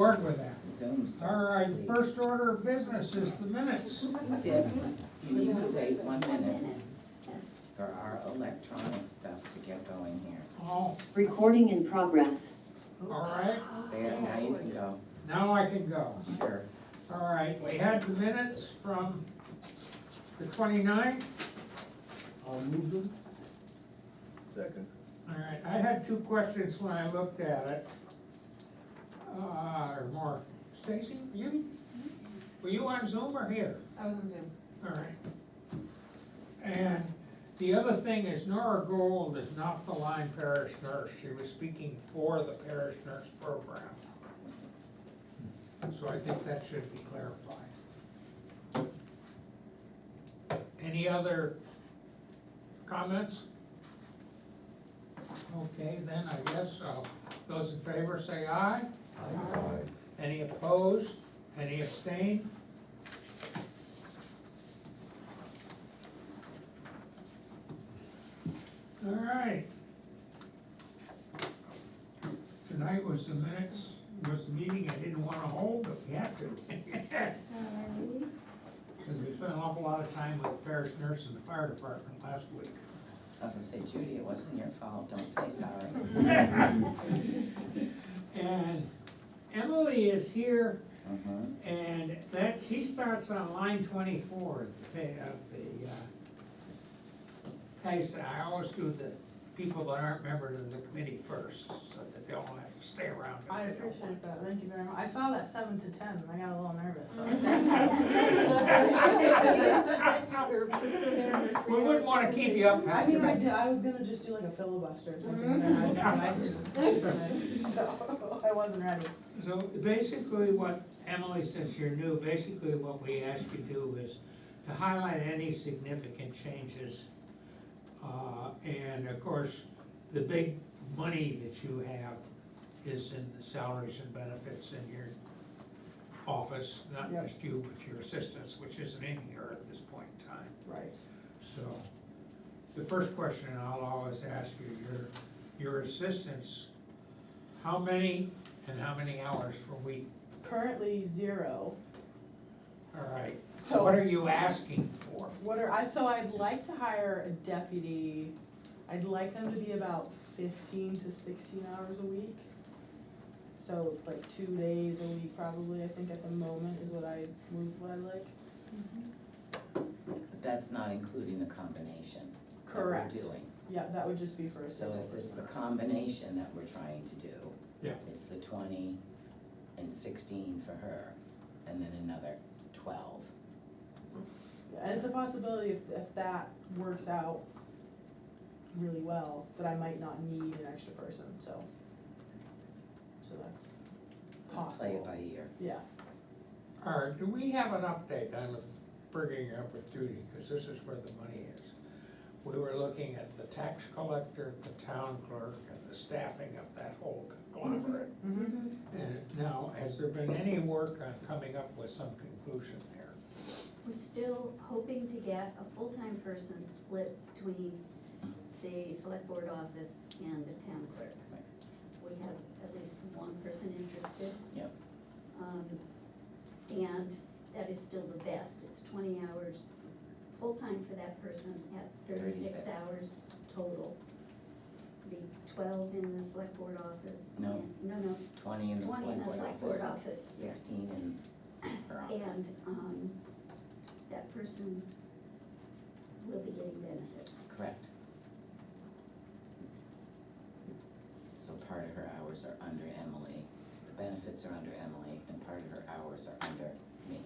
Work with that. Zoom starts, All right, please. first order of business is the minutes. Deb, you need to wait 1 minute for our electronic stuff to get going here. Oh, Recording in progress. all right, There, now you can go. now I can go. Sure. All right, we had the minutes from the 29th. I'll move them. Second. All right, I had two questions when I looked at it. Or more. Stacy, were you on Zoom or here? I was on Zoom. All right. And the other thing is Nora Gold is not the Lyme parish nurse. She was speaking for the parish nurse program. So I think that should be clarified. Any other comments? Okay, then I guess, those in favor say aye. Aye. Any opposed? Any abstain? All right. Tonight was the meeting I didn't want to hold, but we had to. Because we spent an awful lot of time with the parish nurse and the fire department last week. I was gonna say, Judy, it wasn't your fault, don't say sorry. And Emily is here, Mhm. and that, she starts on line 24 of the case. I always do the people that aren't members of the committee first, so that they don't have to stay around. if I they don't want. appreciate that, thank you very much. I saw that 7 to 10, and I got a little nervous, so. We wouldn't want to keep you up I past mean, your I bedtime. did, I was gonna just do like a filibuster or something, and I didn't. So, I wasn't ready. So basically what, Emily, since you're new, basically what we ask you to do is to highlight any significant changes. And of course, the big money that you have is in the salaries and benefits in your office, not Yep. just you, but your assistants, which isn't in here at this point in time. Right. So, the first question I'll always ask you, your assistants, how many and how many hours per week? Currently 0. All right, so So- what are you asking for? So I'd like to hire a deputy, I'd like them to be about 15 to 16 hours a week. So like 2 days a week probably, I think at the moment is what I like. But that's not including the combination that we're Correct. doing. Yeah, that would just be for a So single if it's the person. combination that we're trying to do, Yeah. it's the 20 and 16 for her, and then another 12. Yeah, and it's a possibility if that works out really well, that I might not need an extra person, so. So that's possible. Play it by ear. Yeah, All right, do we have an update? I'm bringing it up with Judy, because this is where the money is. We were looking at the tax collector, the town clerk, and the staffing of that whole conglomerate. mhm, And now, has there been any work on coming up with some conclusion there? We're still hoping to get a full-time person split between the select board office and the town clerk. Right. We have at least one person interested. Yep. And that is still the best, it's 20 hours full-time for that person at 36 36. hours total. Be 12 in the select board office. No. and- No, 20 in the 20 in the select select board board office, office. 16 in her office. And, that person will be getting benefits. Correct. So part of her hours are under Emily, the benefits are under Emily, and part of her hours are under me.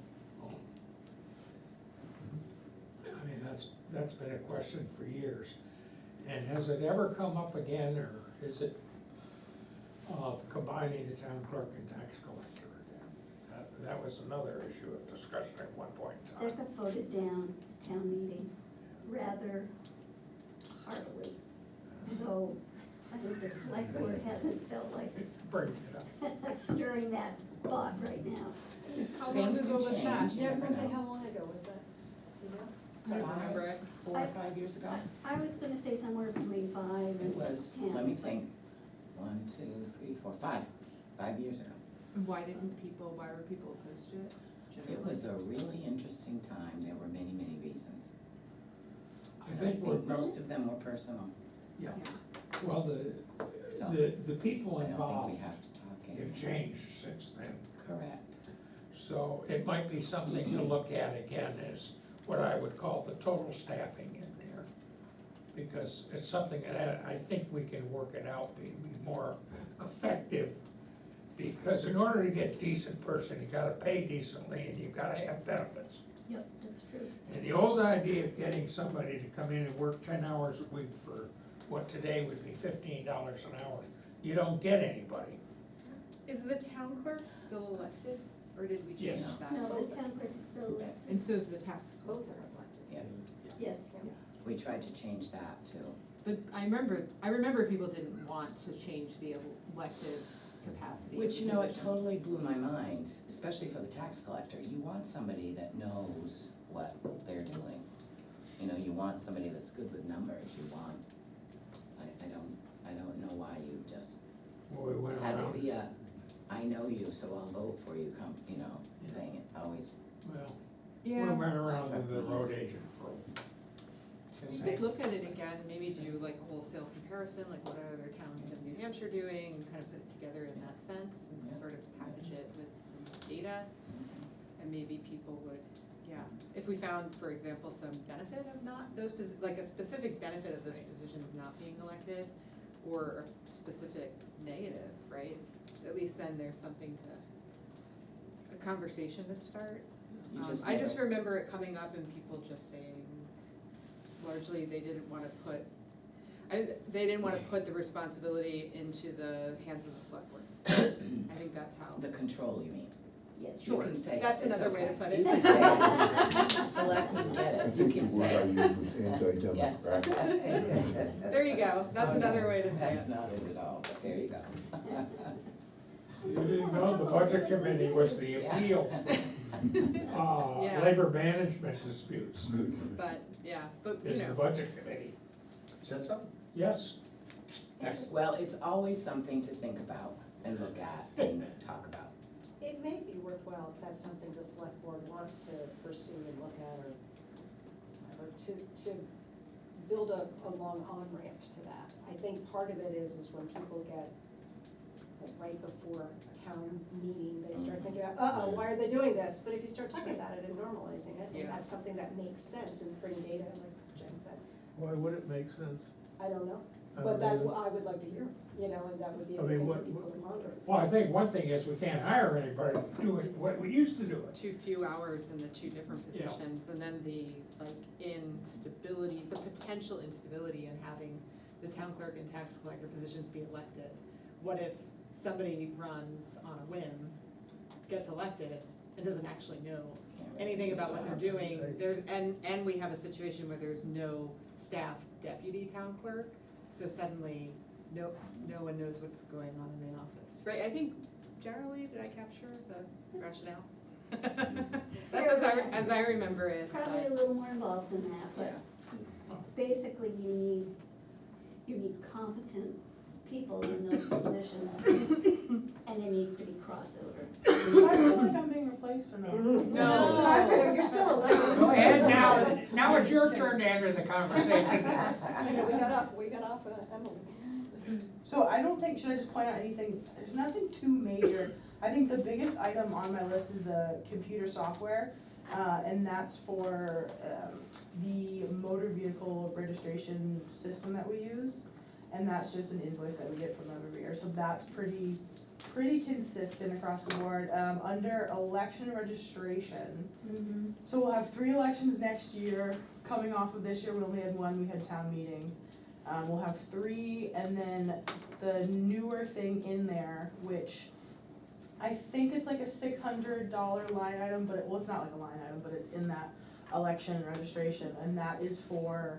I mean, that's been a question for years. And has it ever come up again, or is it of combining the town clerk and tax collector again? That was another issue of discussion at one point in That time. got voted down at town meeting rather heartily. So I think the select board hasn't felt like Bring it up. stirring that pot right now. How long Things ago do was that? change, you Yeah, I was never gonna say, know. how long ago was that? Do you know? So I don't remember it. 4 or 5 years ago? I was gonna say somewhere between 5 It and was, 10. let me but think, 1, 2, 3, 4, 5 years ago. Why were people opposed to it? It generally? was a really interesting time, there were many, many reasons. I think we're, Most of them were personal, yeah, Yeah. well, so the people I don't think involved we have to talk have anymore. changed since then. Correct. So it might be something to look at again as what I would call the total staffing in there. Because it's something that I think we can work it out, be more effective. Because in order to get a decent person, you gotta pay decently and you gotta have benefits. Yep, that's true. And the old idea of getting somebody to come in and work 10 hours a week for what today would be $15 an hour, you don't get anybody. Is the town clerk still elected, or did we change Yes. that? No, the town clerk is still elected. And so is the tax, both are elected. Yeah, Yes, we tried to change that too. But I remember people didn't want to change the elective capacity. of Which, the you know, it positions. totally blew my mind, especially for the tax collector. You want somebody that knows what they're doing. You know, you want somebody that's good with numbers, you want, I don't know why you just Well, we went had around, it be a, I know you, so I'll vote for you, you know, thing. It always, well, we Yeah, went around with the road agent for. we could look at it again, maybe do like a wholesale comparison, like what are other towns in New Hampshire doing, and kind of put it together in that sense, and Yeah. sort of package it with some data. And maybe people would, yeah, if we found, for example, some benefit of not, like a specific benefit of those Right. positions not being elected, or a specific negative, right? At least then there's something a conversation to start. You I just never- remember it coming up and people just saying, largely, they didn't wanna put, they didn't wanna put the responsibility into the hands of the select board. I think that's how. the control, you mean? yes. You can say it, That's it's another way to okay. put it. You can say it. Selectmen get it, you can say What it. I use was anti-democratic. There you go, that's Oh, another no, way to say That's it. not it at all, but there you go. You didn't know the budget committee was the Yeah. appeal, Yeah. labor management disputes, But, yeah, but, you is the know, budget committee. Is that something? Yes, Well, it's always something to think about and look at and talk about. It may be worthwhile if that's something the select board wants to pursue and look at, or to build a long on-ramp to that. I think part of it is when people get, like, right before a town meeting, they start thinking about, uh-oh, why are they doing this? But if you start talking about it and normalizing it, Yeah. and that's something that makes sense and bring data, like Jen said, Why would it make sense? I don't know. I But don't that's either. what I would like to hear, you know, and that would be I a mean, thing for what- people to ponder. well, I think one thing is we can't hire anybody to do it what we used to do it. too few hours in the two different Yeah. positions, and then the, like, instability, the potential instability in having the town clerk and tax collector positions be elected. What if somebody runs on a whim, gets elected, and doesn't actually know Can't really anything do about what they're that. doing? And we have a situation where there's no staff deputy town clerk, so suddenly, no one knows what's going on in the office, right? I think generally, did I capture the rationale? That's as I remember it. Probably a little more involved than that, Yeah, but basically you need competent people in those positions, and there needs to be crossover. Should I feel like I'm being replaced or not? No. You're still elected. Go ahead now it's your turn to enter the conversation. We got off Emily. So I don't think, should I just point out anything, there's nothing too major. I think the biggest item on my list is the computer software, and that's for, the motor vehicle registration system that we use. And that's just an invoice that we get from them every year, so that's pretty consistent across the board. Under election registration, Mm-hmm. so we'll have 3 elections next year. Coming off of this year, we only had 1, we had town meeting. We'll have 3, and then the newer thing in there, which I think it's like a $600 line item, but well, it's not like a line item, but it's in that election registration, and that is for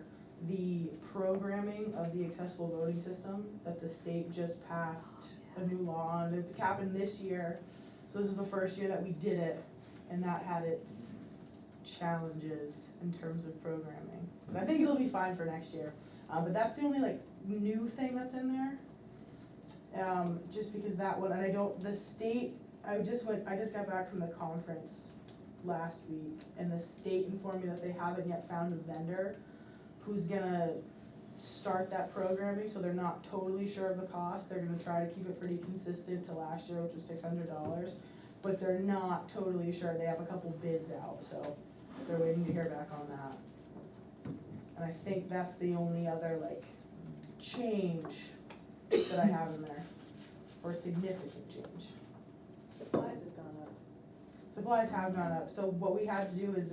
the programming of the accessible voting system that the state just passed a new law on. It happened this year, so this is the first year that we did it, and that had its challenges in terms of programming. But I think it'll be fine for next year. But that's the only like new thing that's in there. Just because that one, and the state I just got back from the conference last week, and the state informed me that they haven't yet found a vendor who's gonna start that programming, so they're not totally sure of the cost. They're gonna try to keep it pretty consistent to last year, which was $600, but they're not totally sure. They have a couple bids out, so they're waiting to hear back on that. And I think that's the only other like change that I have in there, or significant change. Supplies have gone up. Supplies have gone up, so what we had to do is,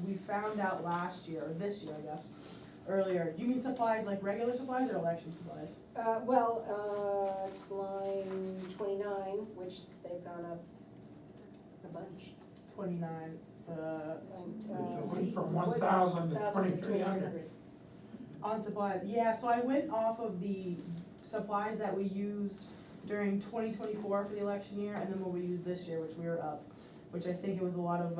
we found out last year, or this year, I guess, earlier. You mean supplies like regular supplies or election supplies? It's line 29, which they've gone up a bunch. 29, It went from what's 1,000 to 1,000 2,300. on supplies, yeah, so I went off of the supplies that we used during 2024 for the election year, and then what we used this year, which we were up, which I think it was a lot of,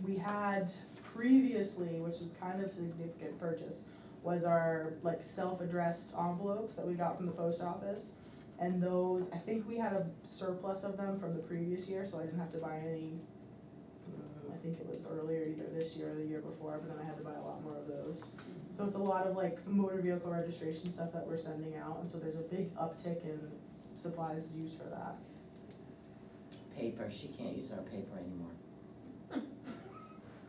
we had previously, which was kind of a significant purchase, was our like self-addressed envelopes that we got from the post office. And those, I think we had a surplus of them from the previous year, so I didn't have to buy any. I think it was earlier, either this year or the year before, but then I had to buy a lot more of those. So it's a lot of like motor vehicle registration stuff that we're sending out, and so there's a big uptick in supplies used for that. Paper, she can't use our paper anymore.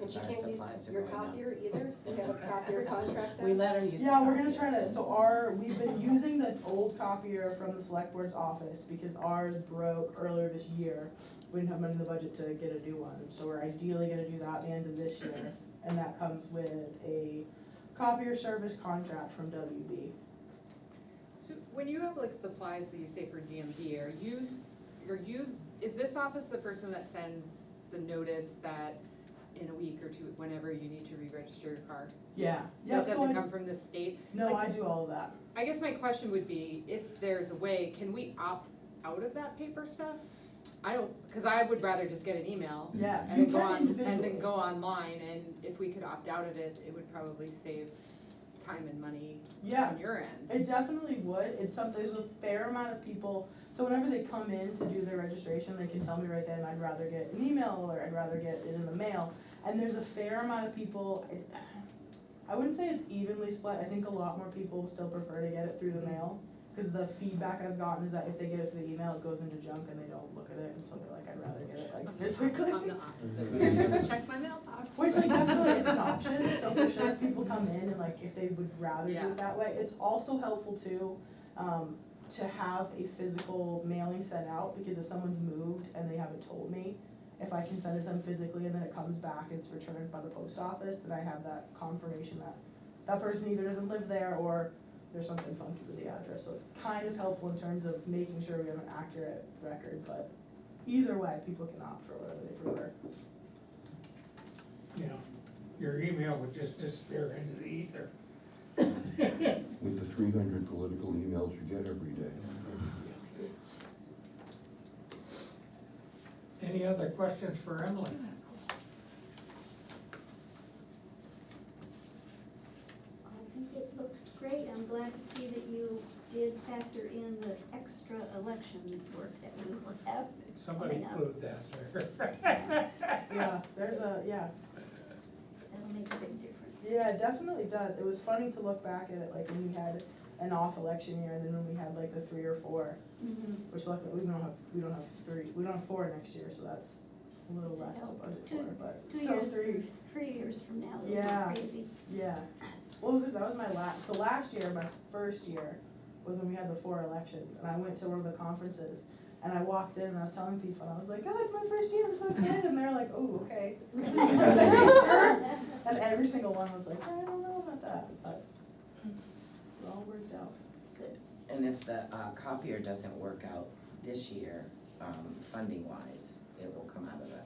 And she Our can't supplies use are your going up. copier either? You have a copier contract now? We let her use the Yeah, we're copier. gonna try to, we've been using the old copier from the select board's office because ours broke earlier this year. We didn't have money in the budget to get a new one, so we're ideally gonna do that at the end of this year. And that comes with a copier service contract from WB. So when you have like supplies that you say for DMV, is this office the person that sends the notice that in a week or two, whenever you need to re-register your car? Yeah, That doesn't come from the state? No, Like, I do all of that. I guess my question would be, if there's a way, can we opt out of that paper stuff? I don't, cause I would rather just get an email. Yeah, And you then go can on, and individually. then go online, and if we could opt out of it, it would probably save time and money Yeah. on your end. It definitely would, it's something, there's a fair amount of people, so whenever they come in to do their registration, they can tell me right then, I'd rather get an email or I'd rather get it in the mail. And there's a fair amount of people, I wouldn't say it's evenly split, I think a lot more people still prefer to get it through the mail. Cause the feedback I've gotten is that if they get it through the email, it goes into junk and they don't look at it, and so they're like, I'd rather get it like physically. I'm the opposite, I never check my mailbox. Which like definitely it's an option, so for sure if people come in and like if they would rather do Yeah. it that way, it's also helpful too, to have a physical mailing sent out, because if someone's moved and they haven't told me, if I can send it to them physically and then it comes back and it's returned by the post office, then I have that confirmation that that person either doesn't live there or there's something funky with the address, so it's kind of helpful in terms of making sure we have an accurate record, but either way, people can opt for whatever they prefer. You know, your email would just disappear into the ether. With the 300 political emails you get every day. Any other questions for Emily? I think it looks great. I'm glad to see that you did factor in the extra election work that we will have Somebody coming up. include that there. Yeah, there's yeah. That'll make a big difference. Yeah, it definitely does. It was funny to look back at it, like when we had an off election year and then when we had like the 3 or 4, Mhm. which luckily we don't have 3, we don't have 4 next year, so that's a little It's a less to help. budget Two- for, but 2 so years, 3, 3 years from now, it'll Yeah. be crazy. yeah. What was it, that was my so last year, my first year, was when we had the 4 elections, and I went to one of the conferences, and I walked in and I was telling people, and I was like, oh, it's my first year, I'm so excited, and they're like, oh, okay. Sure. And every single one was like, I don't know about that, but it all worked out. Good. And if the copier doesn't work out this year, funding wise, it will come out of the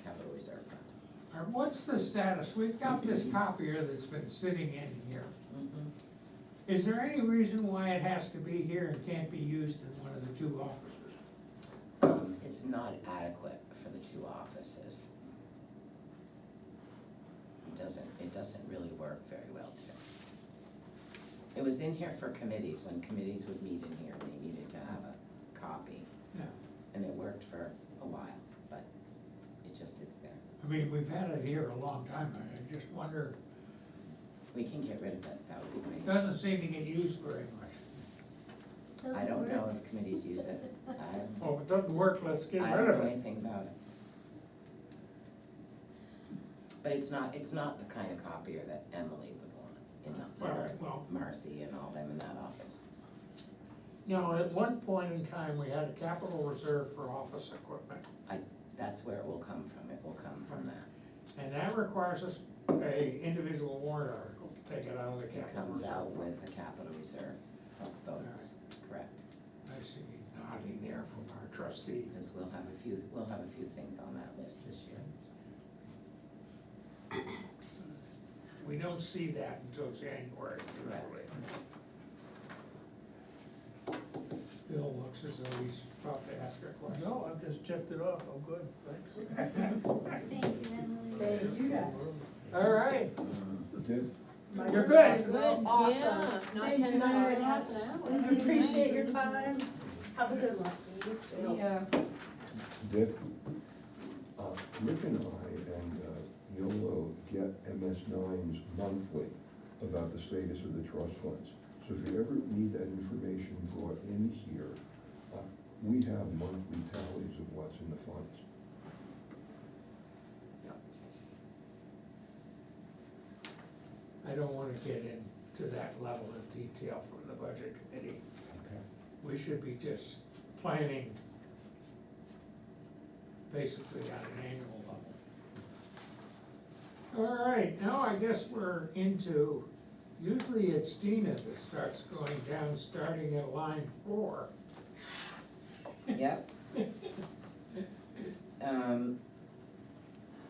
capital reserve fund. What's the status? We've got this copier that's been sitting in here. Is there any reason why it has to be here and can't be used in one of the 2 offices? It's not adequate for the 2 offices. It doesn't really work very well together. It was in here for committees, when committees would meet in here, they needed to have a copy. Yeah. and it worked for a while, but it just sits there. I mean, we've had it here a long time, and I just wonder, We can get rid of it, that would be it great. doesn't seem to get used very much. I don't Doesn't know work. if committees use it, I Well, if it doesn't work, let's get I rid don't of know it. anything about it. But it's not the kind of copier that Emily would want, you All know, right, well, Marcy and all them in that office. you know, at one point in time, we had a capital reserve for office equipment, That's where it will come from, it will come from that. and that requires us a individual warrant article, to take it out of the It capital comes reserve. out with the capital reserve votes, correct, I see nodding there from our trustee. because we'll have a few things on that list this year, so. We don't see that until January, usually. Bill looks as though he's about to ask a question. No, I've just checked it off, I'm good, thanks. Thank you, Emily. Thank you guys. All right, Did, you're good. Awesome. Yeah, not Thank 10 you very minutes. much. Half an hour. Appreciate your time. Have a good one. Yeah. Dick, Rick and I and Yolo get MS9s monthly about the status of the trust funds. So if you ever need that information brought in here, we have monthly tallies of what's in the funds. I don't wanna get into that level of detail from the budget committee. Okay. We should be just planning basically on an annual level. All right, now I guess we're into, usually it's Dina that starts going down, starting at line 4. Yep.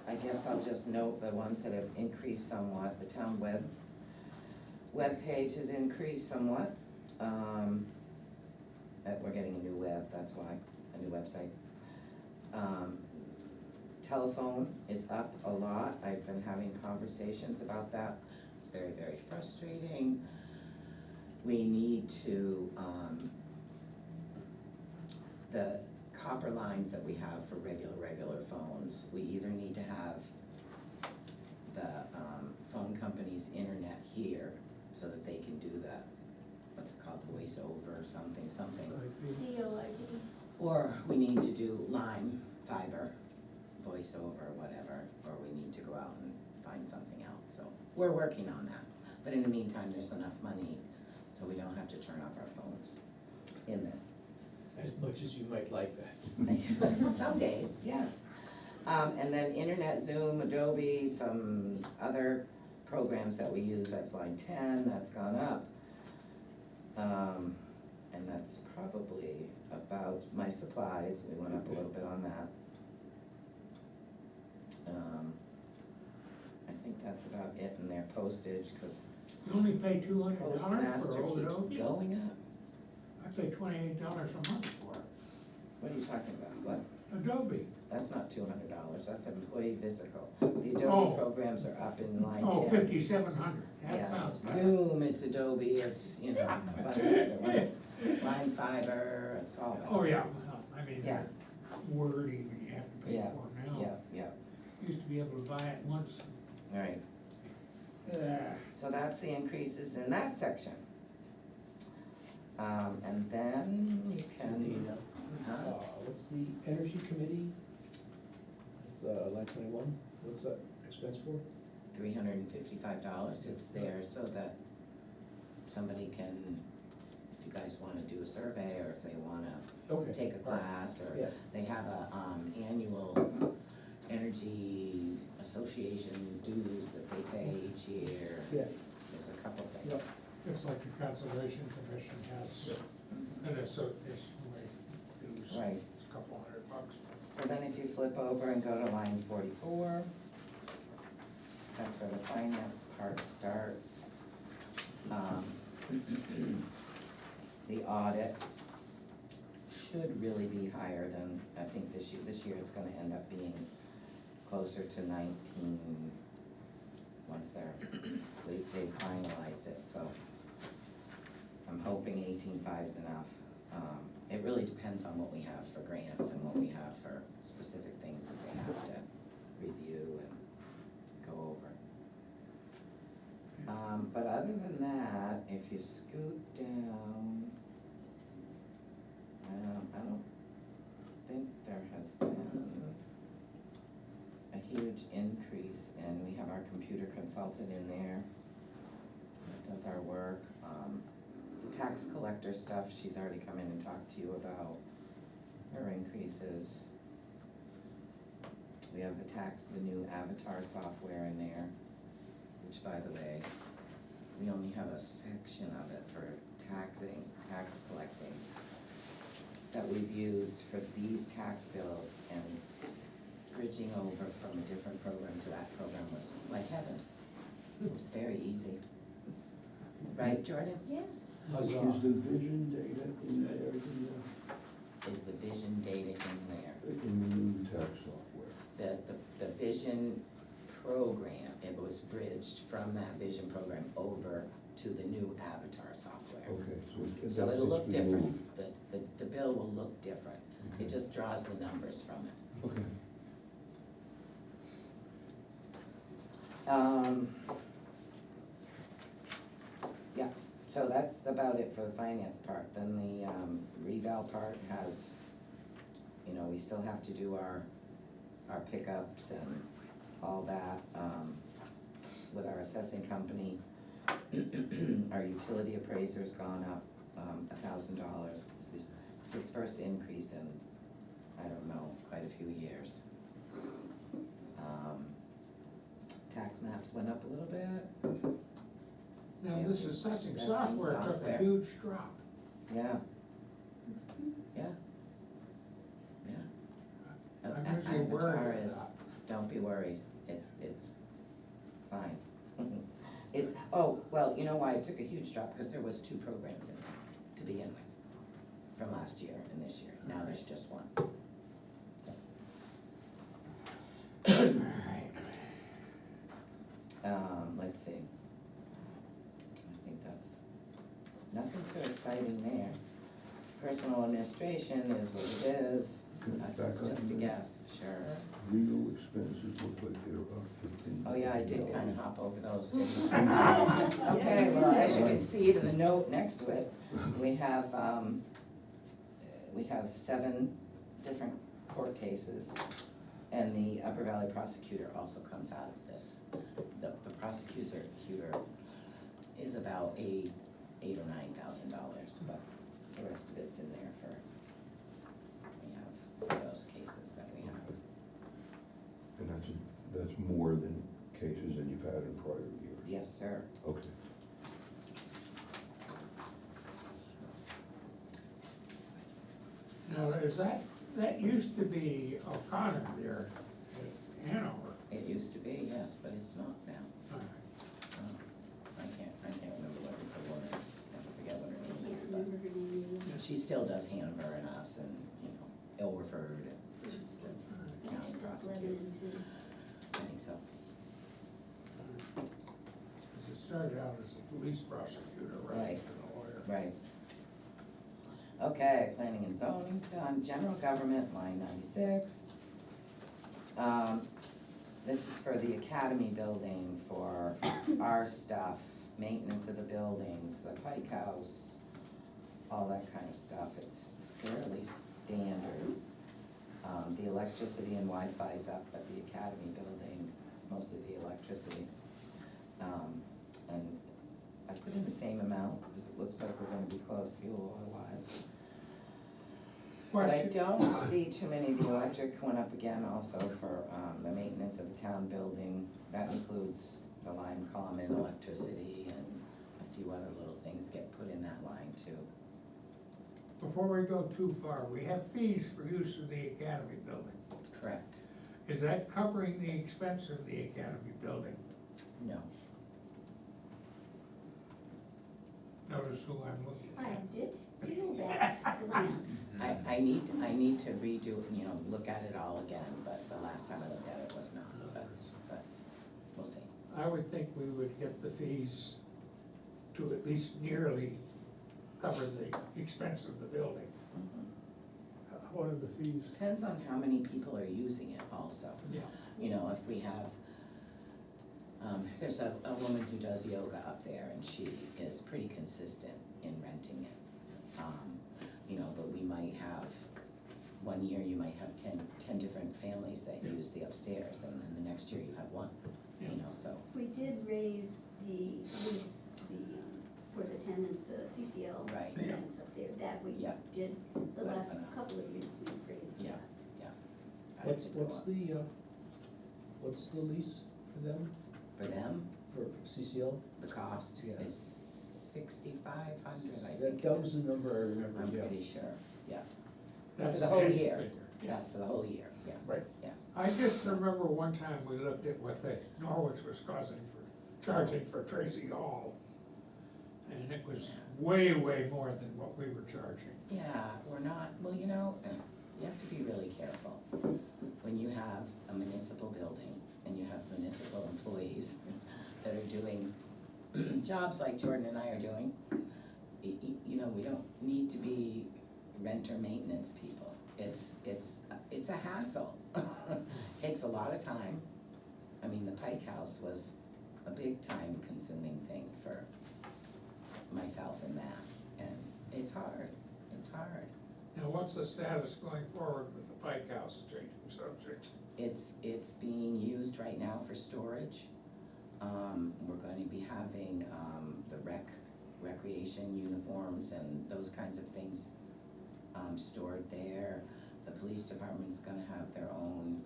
I guess I'll just note the ones that have increased somewhat, the town web page has increased somewhat. We're getting a new web, that's why, a new website. Telephone is up a lot, I've been having conversations about that, it's very, very frustrating. We need to, the copper lines that we have for regular phones, we either need to have the, phone company's internet here, so that they can do that, what's it called, voice over, something, DOID. or we need to do Lyme fiber, voice over, whatever, or we need to go out and find something else, so we're working on that. But in the meantime, there's enough money, so we don't have to turn off our phones in this. As much as you might like that. Some days, yeah. And then internet, Zoom, Adobe, some other programs that we use, that's line 10, that's gone up. And that's probably about my supplies, we went up a little bit on that. I think that's about it in their postage, cause You only pay $200 Postmaster for keeps Adobe? going up. I pay $28 a month for it. What are you talking about, what? Adobe. That's not $200, that's employee physical. The Oh. Adobe programs are up in line 10. Oh, 5,700, that Yeah, sounds it's better. Zoom, it's Adobe, it's, you know, a bunch of other ones. Line fiber, it's all that. Oh, yeah, well, I mean, Yeah. Word even, you have to pay Yeah, for now. Yeah, Used to be able to buy it once. all right, so that's the increases in that section. And then you can, huh? What's the energy committee? It's, line 21, what's that expense for? $355, it's there so that somebody can, if you guys wanna do a survey, or if they wanna Okay. take a all right. class, or Yeah. they have a, annual energy association dues that they pay each year. Yeah, There's a couple things. Yeah. Just like the Conservation Commission has an association rate dues. Right. It's a couple $100. So then if you flip over and go to line 44, that's where the finance part starts. The audit should really be higher than, I think this year it's gonna end up being closer to 19, once they finalized it, so I'm hoping 18.5 is enough. It really depends on what we have for grants and what we have for specific things that they have to review and go over. But other than that, if you scoot down, I don't think there has been a huge increase, and we have our computer consultant in there that does our work. Tax collector stuff, she's already come in and talked to you about her increases. We have the new avatar software in there, which, by the way, we only have a section of it for tax collecting that we've used for these tax bills, and bridging over from a different program to that program was like heaven. It was very easy. Right, Jordan? Yes. Is the vision data in there, Is the vision data in there? in the new tax software? The vision program, it was bridged from that vision program over to the new avatar software. Okay, so. So that's- it'll look it's been different, moved. the bill will look different, it Okay. just draws the numbers from it. Okay. Yeah, so that's about it for the finance part. Then the reval part has, you know, we still have to do our pickups and all that, with our assessing company. Our utility appraiser's gone up $1,000. It's his first increase in, I don't know, quite a few years. Tax maps went up a little bit. Now, Yeah, this the assessing assessing software took software. a huge drop. Yeah. Yeah. Yeah. I'm usually worried Avatar about is, that. don't be worried, it's fine. It's, oh, well, you know why it took a huge drop, because there was 2 programs in there to begin with, from last year and this year, now there's just one. Let's see. I think that's, nothing too exciting there. Personal administration is what it is, Can I back it's up just a minute? guess, sure. Legal expenses look like they're up 15. Oh, yeah, I did kinda hop over those, didn't I? Okay, well, as you can see in the note next to it, we have 7 different court cases, and the Upper Valley prosecutor also comes out of this. The prosecutor is about $8,000 or $9,000, but the rest of it's in there for those cases that we have. And that's more than cases than you've had in prior years? Yes, sir. Okay. Now, is that used to be O'Connor there at Hanover. It used to be, yes, but it's not now. All right. I can't remember whether it's a woman, I forget what her name Can't is, remember her name either. but she still does Hanover and us and, Ilford, and she's the county That's prosecutor. Lebanon too. I think so. Because it started out as a police prosecutor rather Right. than a lawyer. Right. Okay, planning and zoning's done, general government, line 96. This is for the academy building, for our stuff, maintenance of the buildings, the Pike House, all that kind of stuff, it's fairly standard. The electricity and Wi-Fi's up at the academy building, it's mostly the electricity. And I put in the same amount, because it looks like we're gonna be close fuel otherwise. But I don't see too many, the electric went up again also for, the maintenance of the town building. That includes the Lyme Common electricity, and a few other little things get put in that line too. Before we go too far, we have fees for use of the academy building. Correct? Is that covering the expense of the academy building? No. Notice who I'm looking I at. did feel that glance. I need to redo, look at it all again, but the last time I looked at it was not, but we'll see. I would think we would get the fees to at least nearly cover the expense of the building. What are the fees? Depends on how many people are using it also. Yeah. You know, if we have, there's a woman who does yoga up there and she is pretty consistent in renting it. You know, but we might have, one year you might have 10 different families that Yeah. use the upstairs, and then the next year you have one, you Yeah. know, so. We did raise the lease, for the tenant, the CCL Right. Yeah. rents up there, that we Yeah. did, the Right, last I know. couple of years we raised Yeah. that. I What's, could go what's up. what's the lease for them, For them, for CCL? the cost Yeah. is 6,500, I That, think that it was is. the number I remember, I'm yeah. pretty sure, yeah. That's the whole annual year. figure, yeah. That's for the whole year, yes. Right. Yes. I just remember one time we looked at what the Norwich was charging for Tracy Hall. And it was way, way more than what we were charging. Yeah, we're not, well, you know, you have to be really careful. When you have a municipal building and you have municipal employees that are doing jobs like Jordan and I are doing, you know, we don't need to be renter maintenance people. It's a hassle. Takes a lot of time. I mean, the Pike House was a big time consuming thing for myself and Matt, and it's hard. Now, what's the status going forward with the Pike House, changing subject? It's being used right now for storage. We're going to be having, the recreation uniforms and those kinds of things, stored there. The police department's gonna have their own,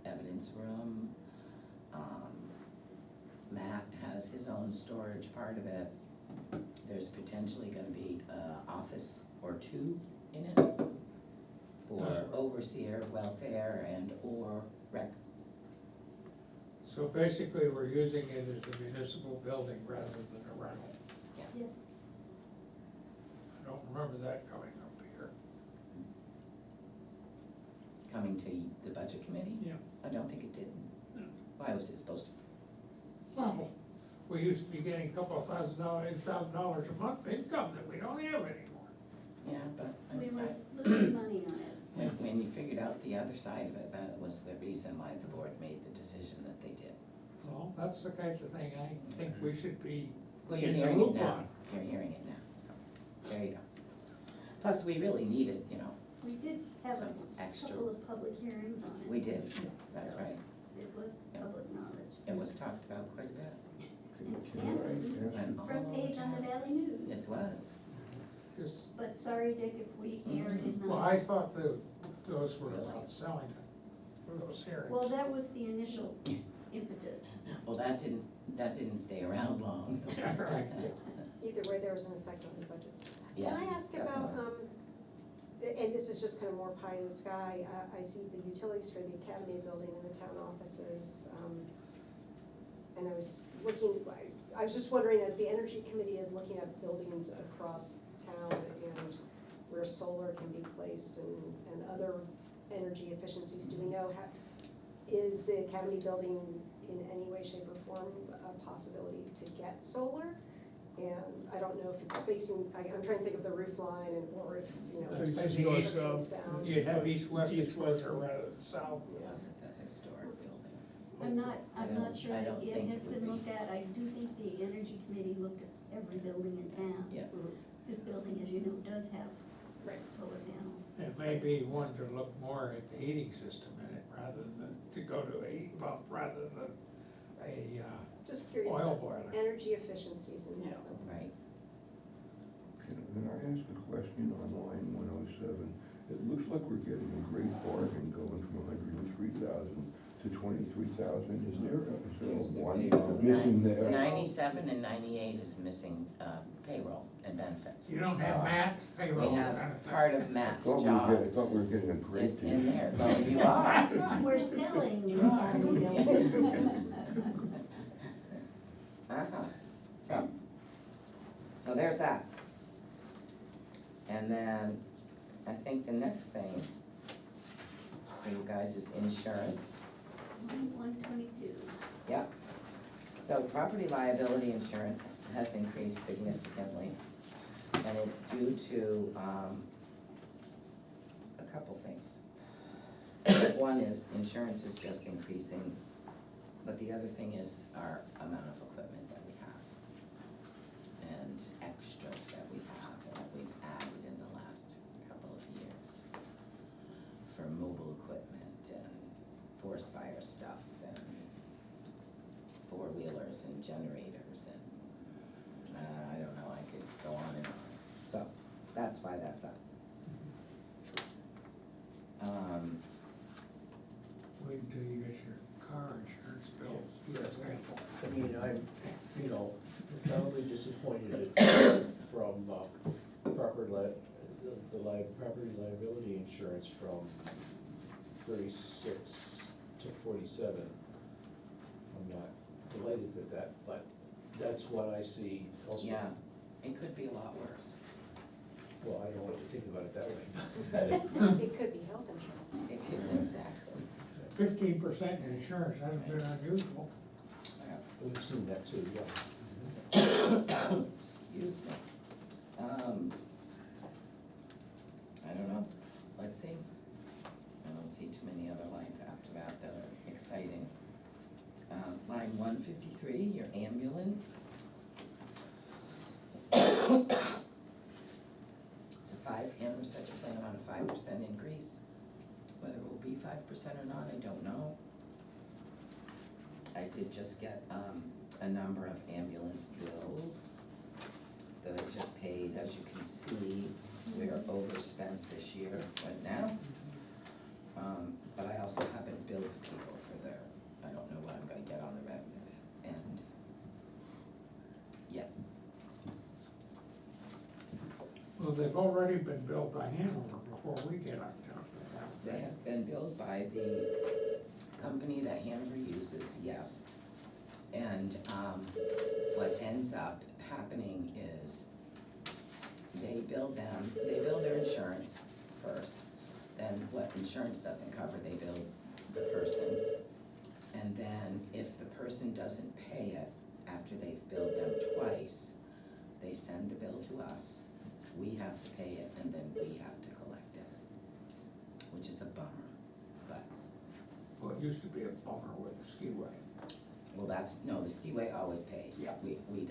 evidence room. Matt has his own storage part of it. There's potentially gonna be a office or two in it for overseer, welfare, and or rec. So basically, we're using it as a municipal building rather than a rental. Yes, I don't remember that coming up here. Coming to the budget committee? Yeah. I don't think it did. No. Why was it supposed to? Well, we used to be getting a couple of $8,000 a month income that we don't have anymore. Yeah, but we were losing money on it. when you figured out the other side of it, that was the reason why the board made the decision that they did. Well, that's the kind of thing I think we should be Well, you're in the hearing it loop now. on. You're hearing it now, so, there you go. Plus, we really needed, you know, We did have some a extra, couple of public hearings on it. we did, that's So right. It was Yeah. public knowledge. It was talked about quite a bit. Can And it was in I ask And front all page on the time. Valley News. It was. Just, But sorry, Dick, if we aired it well, not. I thought that those were Really? about selling it, those hearings. Well, that was the initial impetus. Well, that didn't stay around long. Yeah, right. Either way, there was an effect on the budget. Yes, Can I ask about, definitely. and this is just kind of more pie in the sky, I see the utilities for the academy building and the town offices. And I was looking, I was just wondering, as the energy committee is looking at buildings across town and where solar can be placed and other energy efficiencies, do we know is the academy building in any way, shape, or form a possibility to get solar? And I don't know if it's facing, I'm trying to think of the roof line and, or if, you know, it's. Facing trickling east, sound. You'd have east-west East-west. exposure rather than south. Yeah. Because it's a historic building. I'm I not don't- sure I that don't it think has it would been be. looked at. I do think the energy committee looked at every building in town. Yeah. Mhm. This building, as you know, does have Right. solar panels. It may be one to look more at the heating system in it rather than to go to a heat pump rather than a Just curious oil about boiler. energy efficiencies and. Yeah. Right. Can I ask a question on line 107? It looks like we're getting a great bargain going from 103,000 to 23,000. Is there Yes, a one payroll. missing there? 97 and 98 is missing payroll and benefits. You don't have Matt payroll. We have part of Matt's I job thought we were getting a great is in deal. there. Well, you are. We're selling the You are. academy building. Uh-huh. So there's that. And then I think the next thing for you guys is insurance. 122. Yep. So property liability insurance has increased significantly, and it's due to, couple things. One is insurance is just increasing, but the other thing is our amount of equipment that we have and extras that we have and that we've added in the last couple of years for mobile equipment and forest fire stuff and four-wheelers and generators and, I don't know, I could go on and on. So, that's why that's up. Wait until you get your car insurance bills, for Yes. example. I mean, I'm, you know, profoundly disappointed from property liability insurance from 36 to 47. I'm not delighted with that, but that's what I see elsewhere. Yeah, it could be a lot worse. Well, I don't want to think about it that way. It could be health insurance. It could, exactly. 15% insurance hasn't been unusual. Yeah. We've seen that too, yeah. Excuse me. I don't know, let's see. I don't see too many other lines after that that are exciting. Line 153, your ambulance. It's a Amber said to plan on a 5% increase. Whether it will be 5% or not, I don't know. I did just get a number of ambulance bills that I just paid. As you can see, we're overspent this year right now. But I also haven't billed people for their, I don't know what I'm gonna get on the revenue end. Yet. Well, they've already been billed by Hanover before we get up to They have been billed by the company that Hanover uses, yes. And what ends up happening is they bill their insurance first. Then what insurance doesn't cover, they bill the person. And then if the person doesn't pay it after they've billed them twice, they send the bill to us. We have to pay it and then we have to collect it, which is a bummer, but, Well, it used to be a bummer with the skiway. well, no, the skiway always pays. Yeah.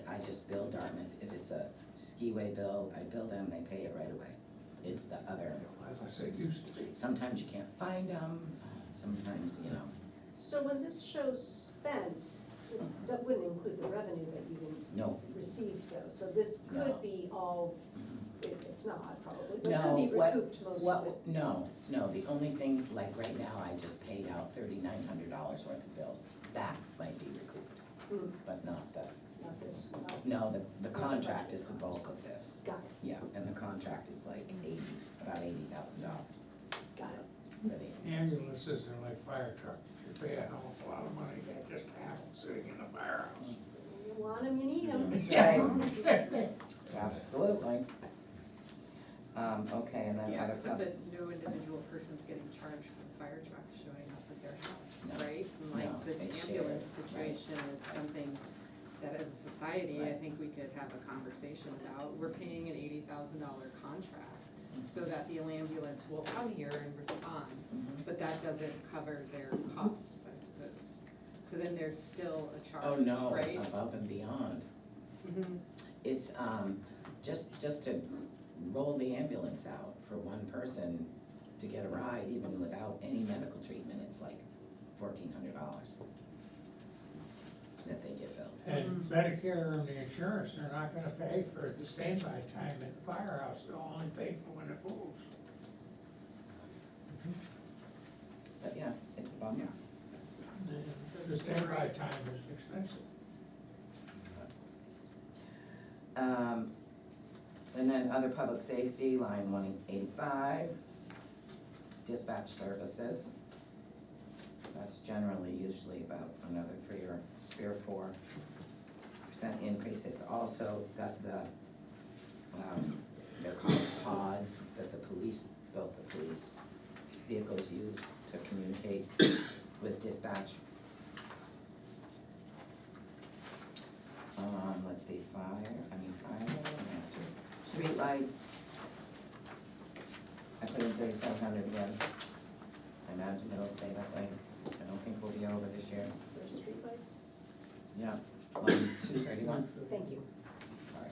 I just bill Dartmouth, if it's a skiway bill, I bill them, they pay it right away. It's the other, As I said, used to be. sometimes you can't find them, sometimes, you know, So when this shows spent, this wouldn't include the revenue that you no. received though, so this No. could be all, if it's not probably, but it No, could be what, recouped most of it. no, the only thing, like right now, I just paid out $3,900 worth of bills. That might be recouped, Hmm, but not the, Not this, not, no, the the contract is the budget bulk of this. got it, Yeah, and the contract is like about $80,000 got it. for the. Ambulances are like fire trucks. You pay a hell of a lot of money to just have them sitting in a firehouse. You want them, you need them. That's right. Absolutely. Okay, and then Yeah, other so stuff. that no individual person's getting charged for the fire truck showing up at their house, No. right? And No, like this it's ambulance shared, situation is something that as a society, I Right. think we could have a conversation about. We're paying an $80,000 contract so that the ambulance will come here and respond, Mhm. but that doesn't cover their costs, I suppose. So then there's still a charge, Oh, no, right? above and beyond. Mhm. It's, just to roll the ambulance out for one person to get a ride, even without any medical treatment, it's like $1,400 that they get billed. And Medicare and the insurance are not gonna pay for the standby time at the firehouse. They'll only pay for when it moves. But yeah, it's a bummer. And the standby time is expensive. And then other public safety, line 185, dispatch services. That's generally usually about another 3 or 4% increase. It's also got they're called pods that both the police vehicles use to communicate with dispatch. Let's see, fire, streetlights. I put in 3,700 again. I imagine it'll stay that way. I don't think we'll be over this year. For streetlights? Yeah, on 231. Thank you. All right,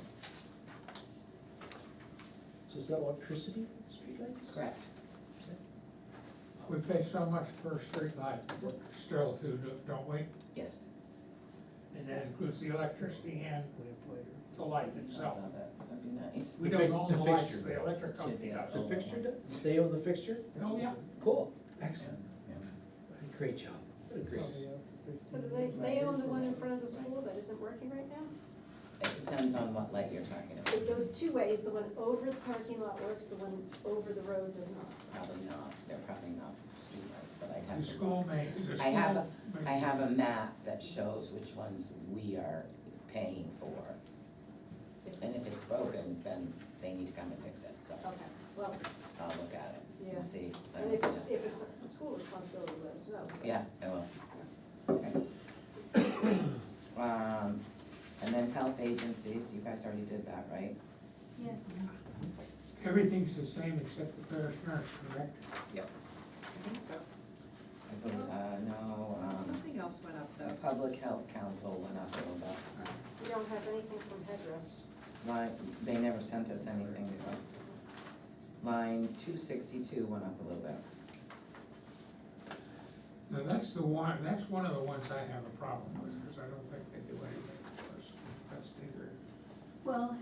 So is that electricity, streetlights? correct. We pay so much per street light still through, don't we? Yes. And that includes the electricity and the light I itself. love it. That'd be nice. We The don't fi- own the the lights, fixture. the electric company Should be does. a The fixture, they own the fixture? Oh, yeah. Cool, Yeah, excellent, yeah. great job, great. So do they own the one in front of the school that isn't working right now? It depends on what light you're talking about. It goes two ways, the one over the parking lot works, the one over the road does not. Probably not, they're probably not streetlights, but I'd The have to. school may, the I have, school I have a map that shows which ones we are paying for. If And it's- if it's broken, then they need to come and fix it, so Okay, well, I'll look at it Yeah. and see. and if it's a school responsibility, let us know. Yeah, I will. Okay. And then health agencies, you guys already did that, right? Yes. everything's the same except the parish nurse, correct? Yep. I think so. I believe, no, Something else went up the though. public health council went up a little bit. We don't have anything from headrest. Line, they never sent us anything, so. Line 262 went up a little bit. Now, that's the one, that's one of the ones I have a problem with, because I don't think they do anything for us. That's either, Well,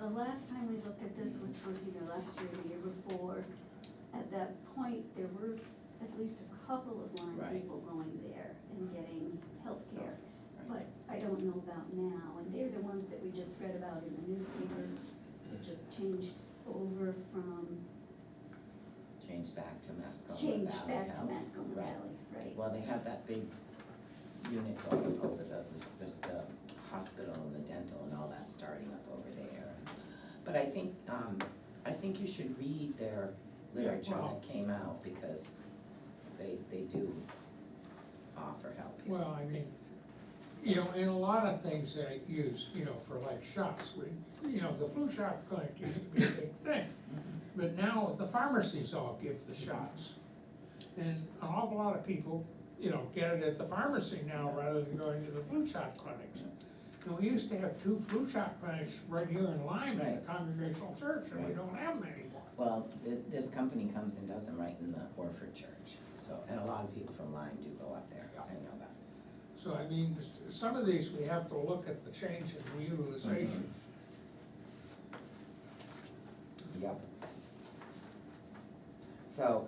the last time we looked at this, which was either last year or the year before, at that point, there were at least a couple of Lyme Right. people going there and getting healthcare. Right. But I don't know about now, and they're the ones that we just read about in the newspaper. It just changed over from, Changed back to Mascoma Valley changed back to Health. Mascoma Right. Valley, right? Well, they have that big unit going over the hospital and the dental and all that starting up over there. But I think you should read their literature well- that came out, because they do offer help here. well, I mean, you know, and a lot of things they use, you know, for like shots, the flu shot clinic used to be a big thing. But now the pharmacies all give the shots. And an awful lot of people, get it at the pharmacy now rather than going to the flu shot clinics. And we used to have 2 flu shot clinics right here in Lyme at Right. the Congregational Church, and we Right. don't have them anymore. Well, this company comes and does them right in the Orford Church, so, and a lot of people from Lyme do go up there, I know that. So I mean, some of these, we have to look at the change in the utilization. Yep. So,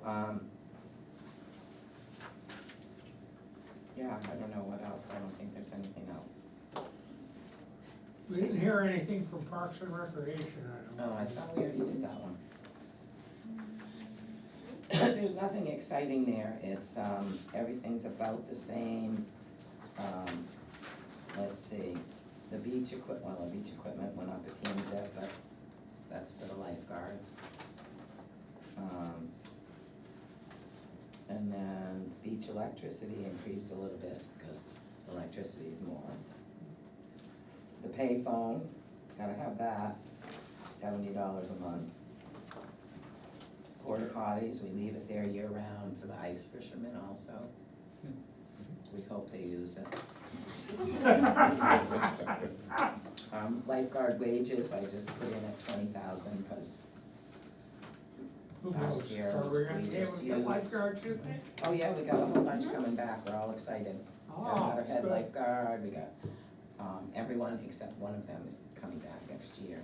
yeah, I don't know what else, I don't think there's anything else. We didn't hear anything from Parks and Recreation, I don't Oh, know. I thought we already did that one. There's nothing exciting there, it's, everything's about the same. Let's see, the beach equipment went up a teeny bit, but that's for the lifeguards. And then beach electricity increased a little bit, because electricity is more. The payphone, gotta have that, $70 a month. Porta potties, we leave it there year round for the ice fishermen also. We hope they use it. Lifeguard wages, I just put in at 20,000, because, Who last knows, year, are we gonna we be able just to get used- lifeguards, you think? oh yeah, we got a whole bunch coming back, we're all excited. Got Oh, another head good. lifeguard, we got, everyone except one of them is coming back next year.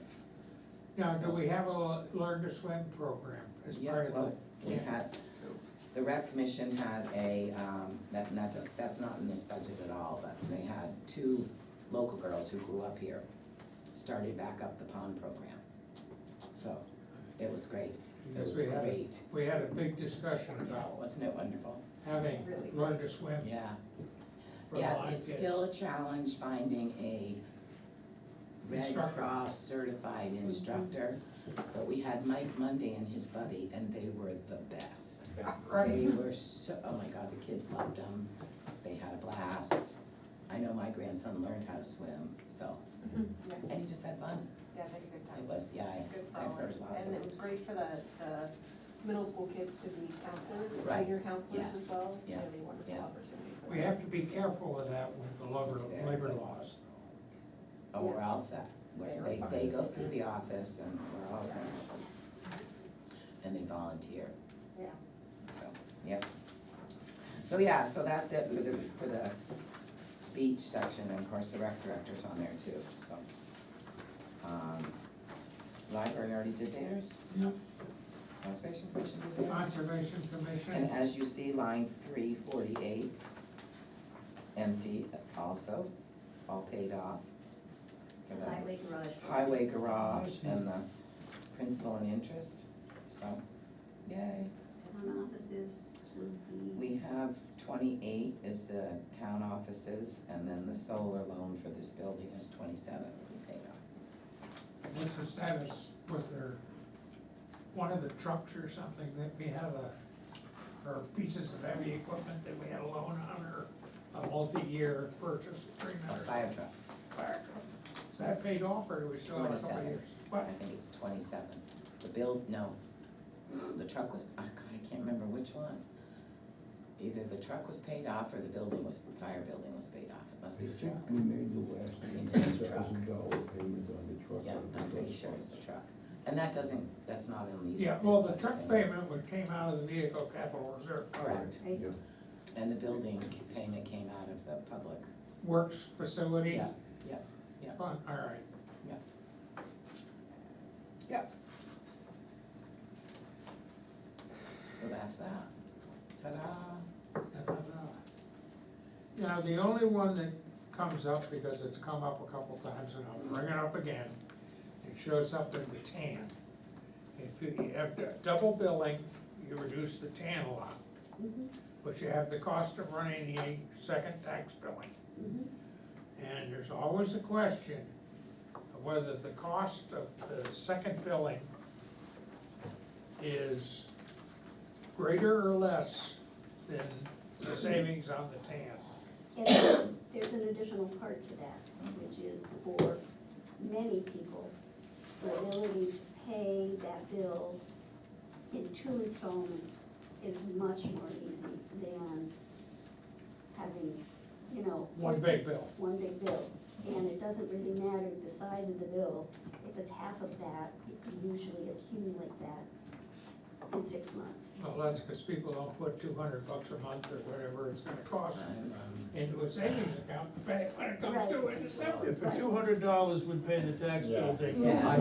Now, do we have a learn to swim program as Yeah, part of well, the we camp? had, the rec commission had a, that's not in this budget at all, but they had 2 local girls who grew up here, started back up the pond program. So, it was great, it Because was we had, great. we had a big discussion Yeah, about wasn't it wonderful? having Really learn to swim Yeah, for the yeah, Lyme it's kids. still a challenge finding a Red Instructor. Cross certified instructor, but we had Mike Monday and his buddy, and they were the best. They Right, were so, oh my God, the kids loved them, they had a blast. I know my grandson learned how to swim, so, and he just had fun. Yeah, they had a good It time. was, yeah, Good I've heard followers, lots and of it was great for the middle school kids to be counselors, Right. senior counselors Yes. as well. Yeah. It'd be a wonderful Yeah. opportunity for We them. have to be careful with that with the It's very labor good. laws. Oh, we're all set. They are They fine. go through the office and we're all set. And they volunteer, Yeah. so, yep. So, yeah, so that's it for the beach section, and of course, the rec director's on there too, so. Library already did theirs, Yep. Conservation Commission did theirs. Conservation And Commission, as you see, line 348, empty also, all paid off. For the Highway garage. highway garage and the principal and interest, so, yay. Town offices would be. We have 28 is the town offices, and then the solar loan for this building is 27 will be paid off. what's the status, was there one of the trucks or something that we had or pieces of heavy equipment that we had a loan on, or a multi-year purchase agreement A or fire something? truck, Fire truck. Is that paid off, or do we still have a couple of 27. years? I What? think it's 27. The truck was, oh God, I can't remember which one. Either the truck was paid off or the fire building was paid off, it must I be the think truck. we made the last think it's the truck. $10,000 payment on the truck. Yeah, I'm pretty sure it's the truck, and that's not in these. Yeah, this well, the budget truck payments. payment would came out of the vehicle capital reserve fund. Correct, Right. Yeah. and the building payment came out of the public, Works facility yeah, yeah, yeah, fund, all right. yeah. Yeah. So that's that, ta-da. Now, the only one that comes up, because it's come up a couple times, and I'll bring it up again, it shows up in the TAN. If you have double billing, you reduce the TAN a lot, Mhm, but you have the cost of running the second tax billing. mhm. And there's always a question of whether the cost of the second billing is greater or less than the savings on the TAN. And there's an additional part to that, which is for many people, the ability to pay that bill in 2 installments is much more easy than having, One big bill. one big bill. And it doesn't really matter the size of the bill, if it's half of that, you can usually accumulate that in 6 months. Well, that's because people don't put $200 a month or whatever it's gonna cost I'm, into a savings account to pay it when it comes due in December. If for $200 would pay the tax bill, they. Yeah.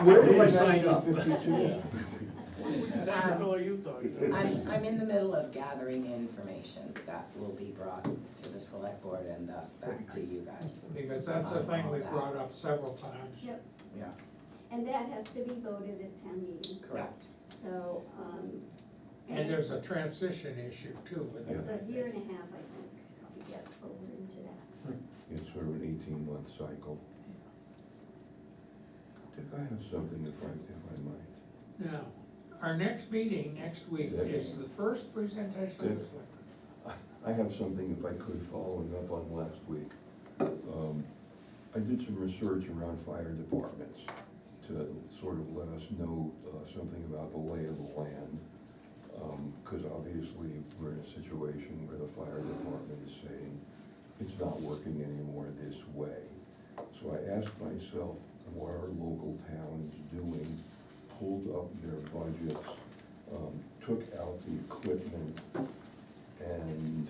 Where do I sign up? 52. What tax bill are you talking about? I'm in the middle of gathering information that will be brought to the select board and thus back to you guys. Because that's a thing we've brought up several times. Yep, Yeah, and that has to be voted at town meeting, correct. so, And there's a transition issue too with it's it. a year and a half, I think, to get over into that. It's sort of an 18-month cycle. Dick, I have something if I might. Now, our next meeting next week is the first presentation of this. I have something, if I could, following up on last week. I did some research around fire departments to sort of let us know something about the lay of the land. Because obviously, we're in a situation where the fire department is saying, it's not working anymore this way. So I asked myself, what are local towns doing? Pulled up their budgets, took out the equipment, and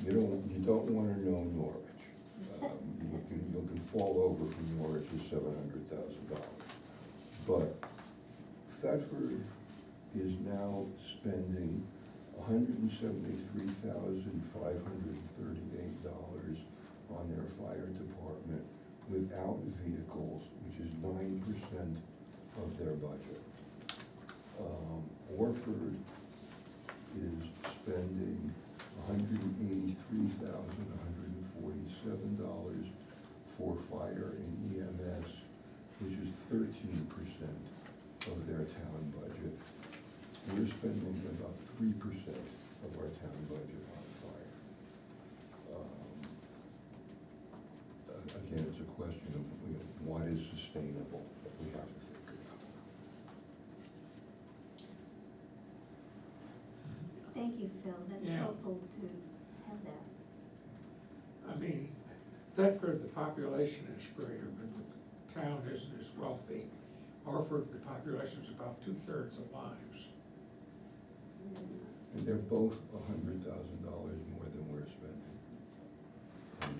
you don't wanna know Norwich. You can fall over from Norwich's $700,000. But Thetford is now spending $173,538 on their fire department without vehicles, which is 9% of their budget. Orford is spending $183,147 for fire and EMS, which is 13% of their town budget. We're spending about 3% of our town budget on fire. Again, it's a question of what is sustainable that we have to think thank you, Phil, that's Yeah. helpful to have that. I mean, Thetford, the population is greater, but the town isn't as wealthy. Orford, the population's about 2/3 of Lyme's. And they're both $100,000 more than we're spending.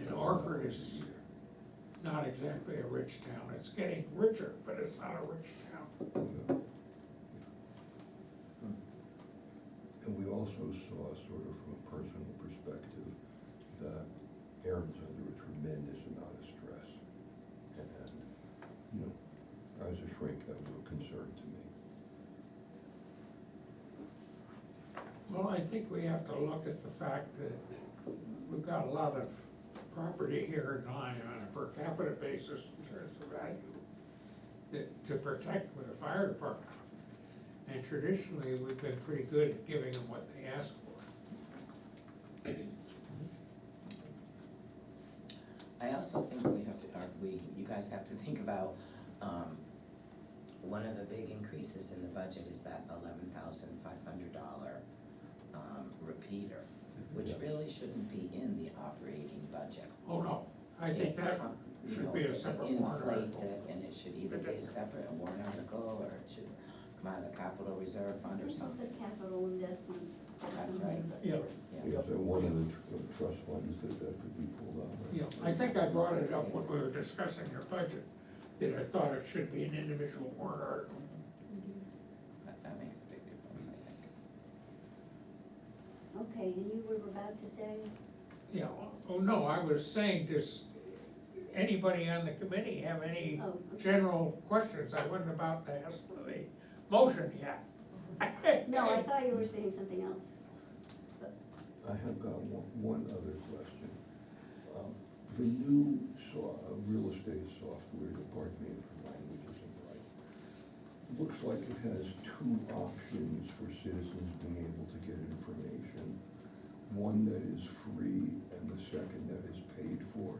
And Orford is not exactly a rich town, it's getting richer, but it's not a rich town. Yeah. And we also saw, sort of from a personal perspective, that Erin's under a tremendous amount of stress. And, you know, as a shrink, that was a concern to me. Well, I think we have to look at the fact that we've got a lot of property here in Lyme on a per capita basis in terms of value that, to protect with the fire department. And traditionally, we've been pretty good at giving them what they ask for. I also think we have to, you guys have to think about, one of the big increases in the budget is that $11,500 repeater, which Yeah. really shouldn't be in the operating budget. Oh, no, I think that You should know, be a separate it warrant inflates article. it, and it should either be a separate warrant article, or it should come out of the capital reserve fund or It's something. a capital investment or That's something. right. Yeah, Yeah. Is there one of the trust funds that could be pulled out of? yeah, I think I brought it up when we were discussing your budget, that I thought it should be an individual warrant article. That makes a big difference, I think. Okay, and you were about to say? Yeah, oh, no, I was saying, does anybody on the committee have any Oh, okay. general questions? I wasn't about to ask for the motion yet. No, I thought you were saying something else. I have got one other question. The new real estate software, pardon me if the language isn't right, looks like it has two options for citizens being able to get information. One that is free and the second that is paid for.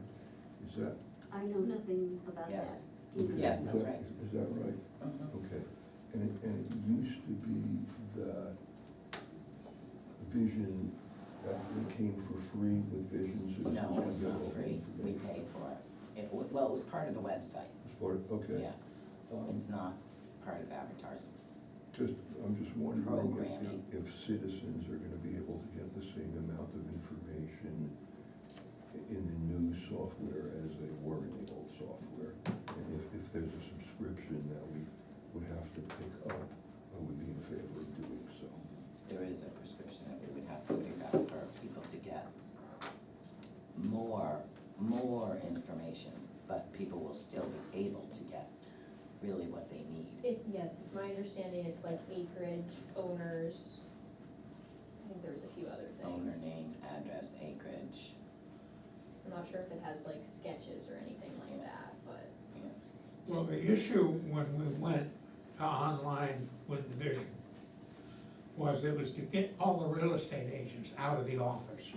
Is that? I know nothing about that. Yes. Do you know? Yes, is that's that- right. Is that right? Mhm. Okay, and it used to be that Vision, that it came for free with Vision, so. No, it's citizens not could get all the free, we information. paid for it. Well, it was part of the website, It's part of- Okay. yeah, Um, it's not part of Avatar's. I'm just wondering Programming. if citizens are gonna be able to get the same amount of information in the new software as they were in the old software. And if there's a subscription that we would have to pick up, I would be in favor of doing so. There is a prescription that we would have to pick up for people to get more information, but people will still be able to get really what they need. Yes, it's my understanding, it's like acreage, owners, I think there's a few other things. Owner name, address, acreage, I'm not sure if it has like sketches or anything like that, but. yeah. Well, the issue when we went to online with the Vision was it was to get all the real estate agents out of the office.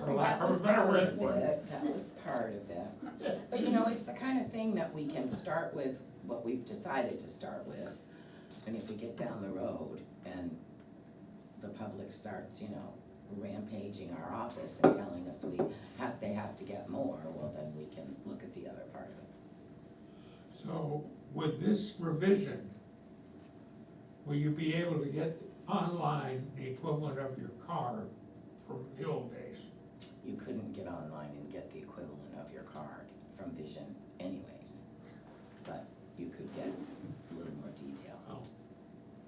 For lack That of was a better part way of of putting it. it, that was part of it. But you know, it's the kind of thing that we can start with what we've decided to start with. And if we get down the road and the public starts, you know, rampaging our office and telling us they have to get more, well, then we can look at the other part of it. So with this revision, will you be able to get online the equivalent of your card from the old days? You couldn't get online and get the equivalent of your card from Vision anyways, but you could get a little more detail. Oh,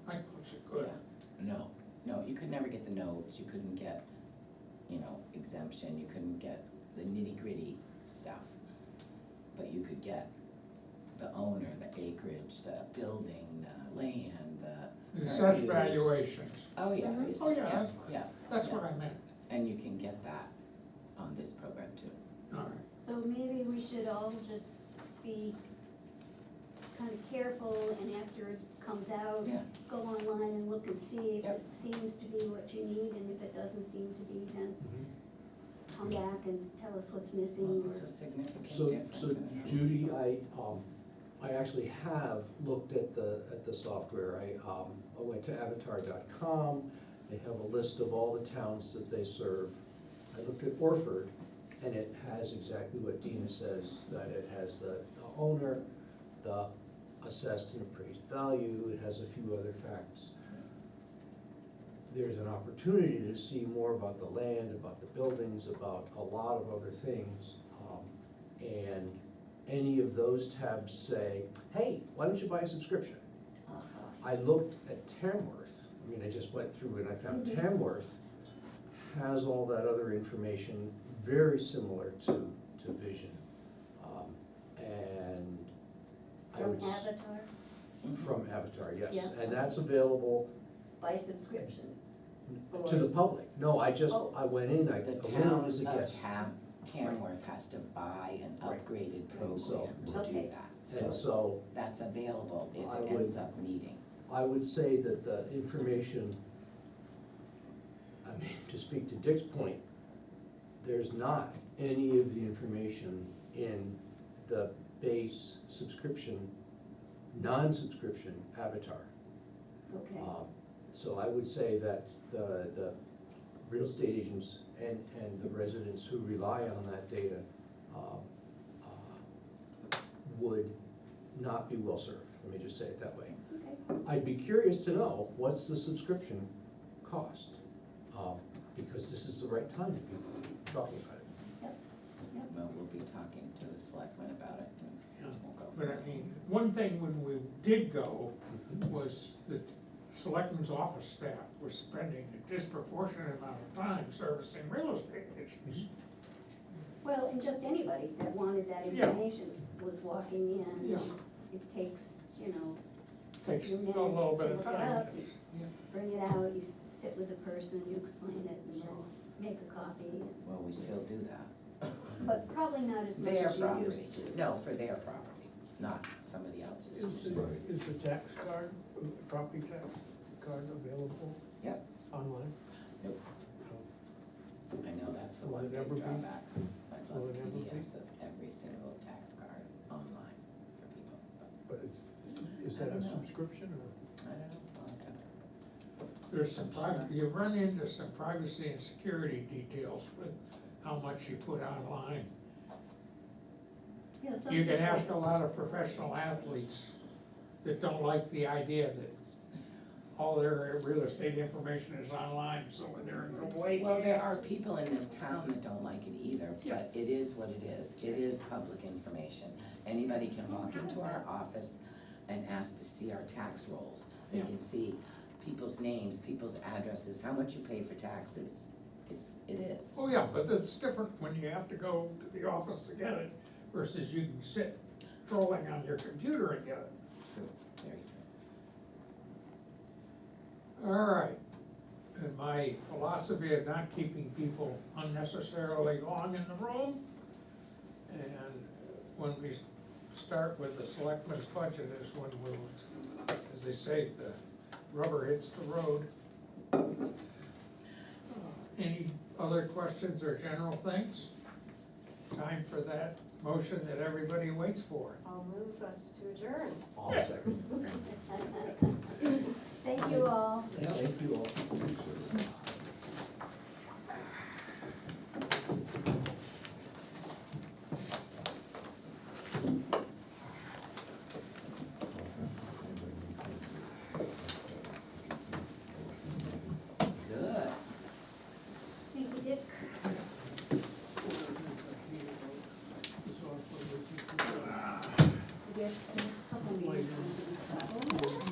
I thought you could. Yeah. No, you could never get the notes, you couldn't get, you know, exemption, you couldn't get the nitty-gritty stuff. But you could get the owner, the acreage, the building, the land, the. The current assessed use. valuations, Oh, yeah. Mhm. it's- Oh, yeah, that's fine. Yeah, that's Yeah. what I meant. and you can get that on this program too. All right. So maybe we should all just be kind of careful, and after it comes out, Yeah. go online and look and see if Yep. it seems to be what you need, and if it doesn't seem to be, then come back and tell us what's missing, Well, it's or, a significant So, difference. so Judy, I actually have looked at the software. I went to avatar.com They have a list of all the towns that they serve. I looked at Orford, and it has exactly what Dina says, that it has the owner, the assessed and appraised value, it has a few other facts. There's an opportunity to see more about the land, about the buildings, about a lot of other things. And any of those tabs say, hey, why don't you buy a subscription? I looked at Tamworth, I mean, I just went through and I found Tamworth has all that other information, very similar to Vision. And I From would. Avatar, From Avatar, yes, Yeah. and that's available by subscription. to the public. No, I just, Oh. I went in, I The went in town as a of guest. Tamworth has to buy an Right. upgraded And so- program to do Okay. that. And So so that's available if I it would- ends up needing. I would say that the information, I mean, to speak to Dick's point, there's not any of the information in the base subscription, non-subscription Avatar. Okay, So I would say that the real estate agents and the residents who rely on that data would not be well served, let me just say it that way. okay. I'd be curious to know, what's the subscription cost? Because this is the right time to be talking about it. Yep, yep. Well, we'll be talking to the selectmen about it Yeah. and we'll go. But I mean, one thing when we did go was the selectmen's office staff was spending a disproportionate amount of time servicing real estate issues. Well, and just anybody that wanted that Yeah. information was walking in. Yeah. It takes, a Takes few a minutes little to bit of look it time. up. You bring it out, you sit with the person, you explain it, and then make a copy. Well, we still do that. But probably not as much Their as you property, used to. no, for their property, not somebody else's. Right. the tax card, property tax card available Yep, online? nope. I know that's the Will one it big ever be? drawback. I'd Will love it ever be? PDFs of every single tax card online for people, but But is that a subscription or? I don't know. I'll have to- There's some privacy, you run into some privacy and security details with how much you put online. Yeah, some You can people- ask a lot of professional athletes that don't like the idea that all their real estate information is online, so when they're in Kuwait. Well, there are people in this town that don't like it either, Yeah. but it is what it is. It is public information. Anybody can walk into our office and ask to see our tax rolls. They Yeah. can see people's names, people's addresses, how much you pay for taxes. It is. Oh, yeah, but it's different when you have to go to the office to get it versus you can sit trolling on your computer and get it. True, very true. All right, and my philosophy of not keeping people unnecessarily long in the room, and when we start with the selectmen's budget is when we'll, as they say, the rubber hits the road. Any other questions or general things? Time for that motion that everybody waits for. I'll move us to adjourn. All second. Thank you all. Thank you all. Good. Thank you, Dick. I guess the next couple meetings, I'm gonna travel.